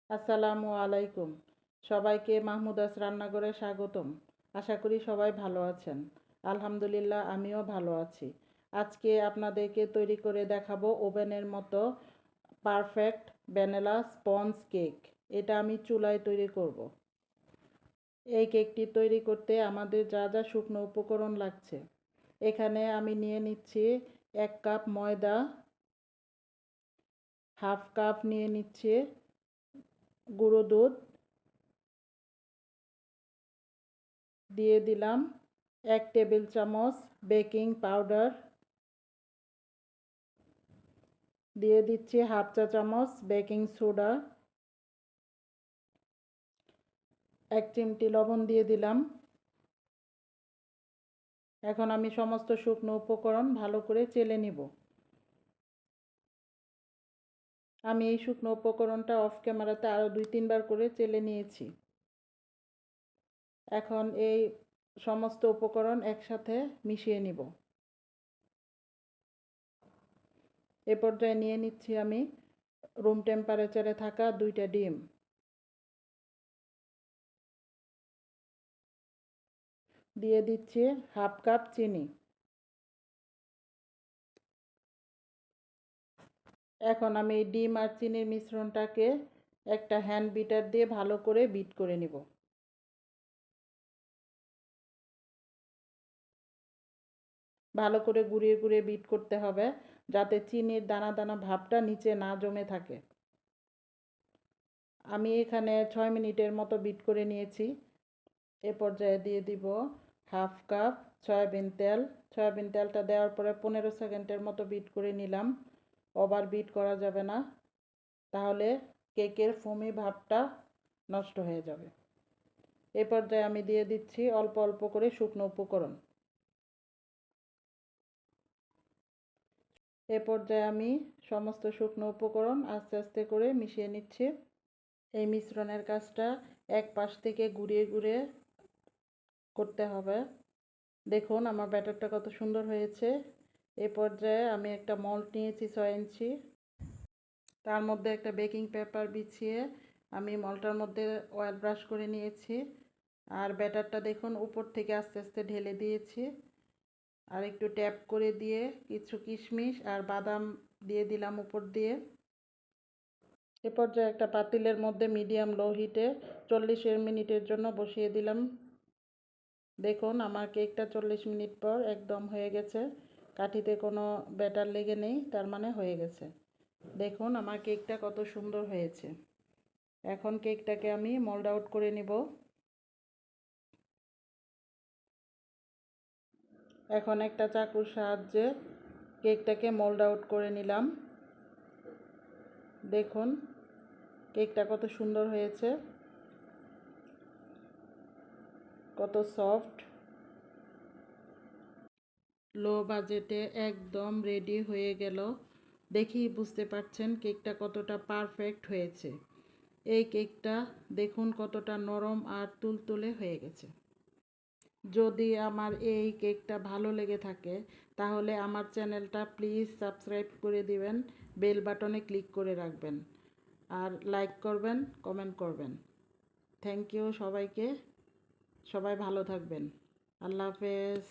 আসসালামু আলাইকুম। সবাইকে মাহমুদাস রান্নাঘরে স্বাগতম। আশা করি সবাই ভালো আছেন। আলহামদুলিল্লাহ আমিও ভালো আছি। আজকে আপনাদেরকে তৈরি করে দেখাবো ওভেনের মতো পারফেক্ট ভ্যানিলা স্পঞ্জ কেক। এটা আমি চুলায় তৈরি করব। এই কেকটি তৈরি করতে আমাদের যা যা শুকনো উপকরণ লাগছে, এখানে আমি নিয়ে নিচ্ছি 1 কাপ ময়দা, হাফ কাপ নিয়ে নিচ্ছি গুঁড়ো দুধ, দিয়ে দিলাম 1 টেবিল চামচ বেকিং পাউডার, দিয়ে দিচ্ছি হাফ চা চামচ বেকিং সোডা, 1 চিমটি লবণ দিয়ে দিলাম। এখন আমি সমস্ত শুকনো উপকরণ ভালো করে চেলে নিব। আমি এই শুকনো উপকরণটা অফ ক্যামেরাতে আরও 2-3 বার করে চেলে নিয়েছি। এখন এই সমস্ত উপকরণ একসাথে মিশিয়ে নিব। এ পর্যায়ে নিয়ে নিচ্ছি আমি রুম টেম্পারেচারে থাকা 2টা ডিম, দিয়ে দিচ্ছি হাফ কাপ চিনি। এখন আমি এই ডিম আর চিনির মিশ্রণটাকে একটা হ্যান্ড বিটার দিয়ে ভালো করে বিট করে নিব। ভালো করে গুঁড়িয়ে গুঁড়িয়ে বিট করতে হবে, যাতে চিনির দানা দানা ভাবটা নিচে না জমে থাকে। আমি এখানে 6 মিনিটের মতো বিট করে নিয়েছি। এ পর্যায়ে দিয়ে দিব হাফ কাপ সয়াবিন তেল। সয়াবিন তেলটা দেওয়ার পরে 15 সেকেন্ডের মতো বিট করে নিলাম। ওভার বিট করা যাবে না, তাহলে কেকের ফোমি ভাবটা নষ্ট হয়ে যাবে। এ পর্যায়ে আমি দিয়ে দিচ্ছি অল্প অল্প করে শুকনো উপকরণ। এ পর্যায়ে আমি সমস্ত শুকনো উপকরণ আস্তে আস্তে করে মিশিয়ে নিচ্ছি। এই মিশ্রণের কাজটা এক পাশ থেকে ঘুরিয়ে ঘুরিয়ে করতে হবে। দেখুন আমার ব্যাটারটা কত সুন্দর হয়েছে। এ পর্যায়ে আমি একটা মল্ড নিয়েছি 6 ইঞ্চি, তার মধ্যে একটা বেকিং পেপার বিছিয়ে আমি মলটার মধ্যে অয়েল ব্রাশ করে নিয়েছি। আর ব্যাটারটা দেখুন উপর থেকে আস্তে আস্তে ঢেলে দিয়েছি। আর একটু ট্যাপ করে দিয়ে কিছু কিশমিশ আর বাদাম দিয়ে দিলাম উপর দিয়ে। এ পর্যায়ে একটা পাতিলের মধ্যে মিডিয়াম লো হিটে 40 মিনিটের জন্য বসিয়ে দিলাম। দেখুন আমার কেকটা 40 মিনিট পর একদম হয়ে গেছে। কাঠিতে কোনো ব্যাটার লেগে নেই, তার মানে হয়ে গেছে। দেখুন আমার কেকটা কত সুন্দর হয়েছে। এখন কেকটাকে আমি মোল্ড আউট করে নিব। এখন একটা চাকুর সাহায্যে কেকটাকে মোল্ড আউট করে নিলাম। দেখুন কেকটা কত সুন্দর হয়েছে, কত সফট। লো বাজেটে একদম রেডি হয়ে গেল। দেখেই বুঝতে পারছেন কেকটা কতটা পারফেক্ট হয়েছে। এই কেকটা দেখুন কতটা নরম আর তুলতুলে হয়ে গেছে। যদি আমার এই কেকটা ভালো লেগে থাকে তাহলে আমার চ্যানেলটা প্লিজ সাবস্ক্রাইব করে দিবেন, বেল বাটনে ক্লিক করে রাখবেন, আর লাইক করবেন, কমেন্ট করবেন। থ্যাংক ইউ সবাইকে। সবাই ভালো থাকবেন। আল্লাহ হাফেজ।